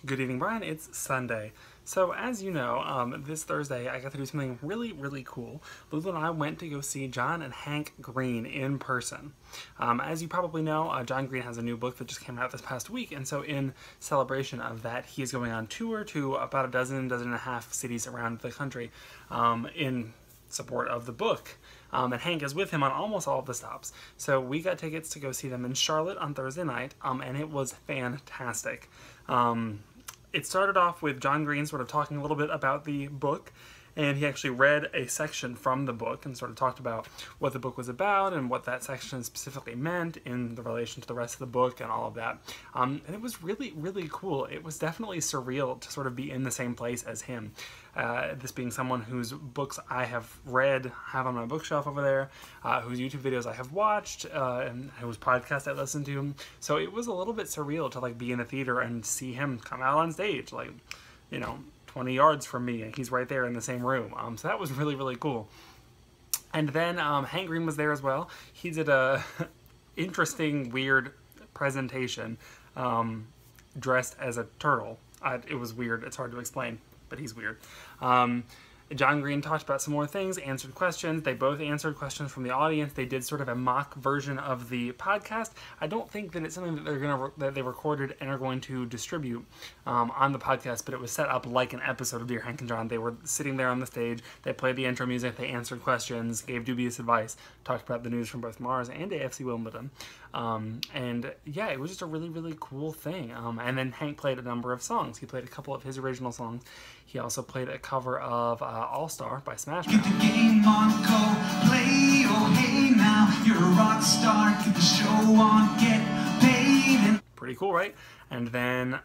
Good evening, Brian. It's Sunday. So as you know, this Thursday I got to do something really, really cool. Lulu and I went to go see John and Hank Green in person. As you probably know, John Green has a new book that just came out this past week, and so in celebration of that, he is going on tour to about a dozen and a half cities around the country in support of the book. And Hank is with him on almost all of the stops. So we got tickets to go see them in Charlotte on Thursday night, and it was fantastic. It started off with John Green sort of talking a little bit about the book, and he actually read a section from the book and sort of talked about what the book was about and what that section specifically meant in the relation to the rest of the book and all of that. And it was really, really cool. It was definitely surreal to sort of be in the same place as him. This being someone whose books I have read, have on my bookshelf over there, whose YouTube videos I have watched, and whose podcast I listened to. So it was a little bit surreal to like be in a theater and see him come out on stage, like, you know, 20 yards from me, and he's right there in the same room. So that was really, really cool. And then Hank Green was there as well. He did a interesting, weird presentation dressed as a turtle. It was weird. It's hard to explain, but he's weird. John Green talked about some more things, answered questions. They both answered questions from the audience. They did sort of a mock version of the podcast. I don't think that it's something that that they recorded and are going to distribute on the podcast, but it was set up like an episode of Dear Hank and John. They were sitting there on the stage. They played the intro music. They answered questions, gave dubious advice, talked about the news from both Mars and AFC Wimbledon. And yeah, it was just a really, really cool thing. And then Hank played a number of songs. He played a couple of his original songs. He also played a cover of All-Star by Smash Mouth. Get the game on, go play, oh hey now, you're a rock star, get the show on, get paid. Pretty cool, right? And then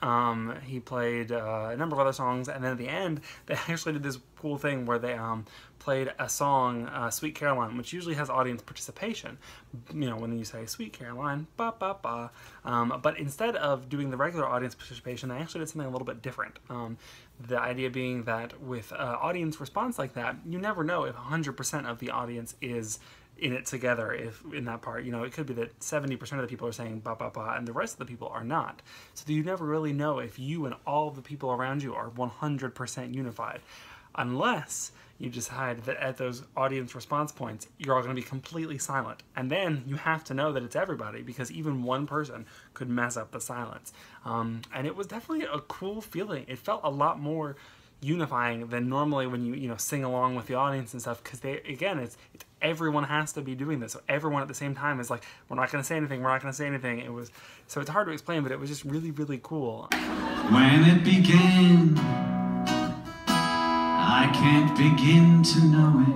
he played a number of other songs, and then at the end, they actually did this cool thing where they played a song, Sweet Caroline, which usually has audience participation. You know, when you say Sweet Caroline, ba ba ba. But instead of doing the regular audience participation, they actually did something a little bit different. The idea being that with audience response like that, you never know if 100% of the audience is in it together. If in that part, you know, it could be that 70% of the people are saying ba ba ba and the rest of the people are not. So you never really know if you and all of the people around you are 100% unified, unless you decide that at those audience response points you're all going to be completely silent, and then you have to know that it's everybody, because even one person could mess up the silence. And it was definitely a cool feeling. It felt a lot more unifying than normally when you know, sing along with the audience and stuff, because it's everyone has to be doing this, so everyone at the same time is like, we're not going to say anything, we're not going to say anything. It was, so it's hard to explain, but it was just really, really cool. When it began, I can't begin to know it.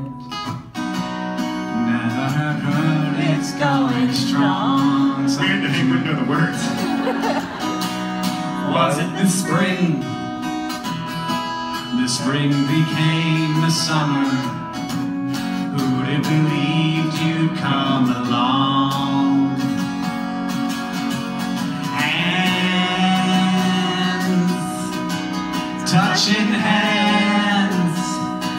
Never heard it's going strong. Weird that he wouldn't know the words. Was it the spring? The spring became the summer. Who'd have believed you'd come along? Hands, touching hands,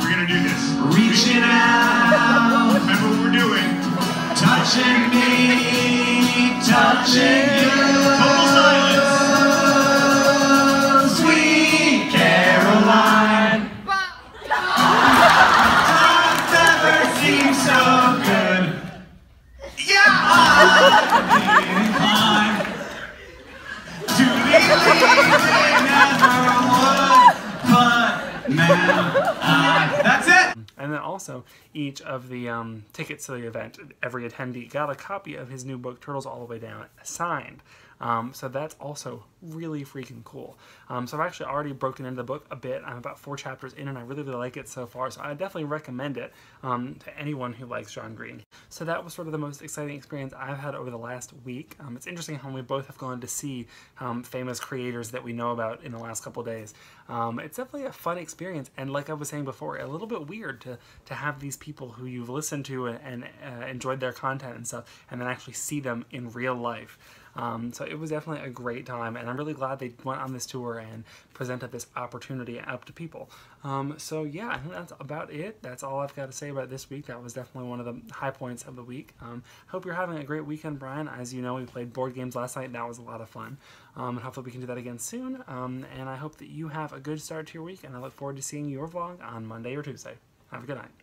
We're gonna do this. reaching out, Remember what we're doing. touching me, touching you. Total silence. Sweet Caroline. Times never seem so good. Yeah, I'm inclined to believe they never would, but now that's it. And then also, each of the tickets to the event, every attendee got a copy of his new book, Turtles All the Way Down, signed. So that's also really freaking cool. So I've actually already broken into the book a bit. I'm about 4 chapters in, and I really, really like it so far. So I definitely recommend it to anyone who likes John Green. So that was sort of the most exciting experience I've had over the last week. It's interesting how we both have gone to see famous creators that we know about in the last couple days. It's definitely a fun experience, and like I was saying before, a little bit weird to have these people who you've listened to and enjoyed their content and stuff, and then actually see them in real life. So it was definitely a great time, and I'm really glad they went on this tour and presented this opportunity up to people. So yeah, I think that's about it. That's all I've got to say about this week. That was definitely one of the high points of the week. Hope you're having a great weekend, Brian. As you know, we played board games last night. That was a lot of fun. And hopefully we can do that again soon. And I hope that you have a good start to your week, and I look forward to seeing your vlog on Monday or Tuesday. Have a good night.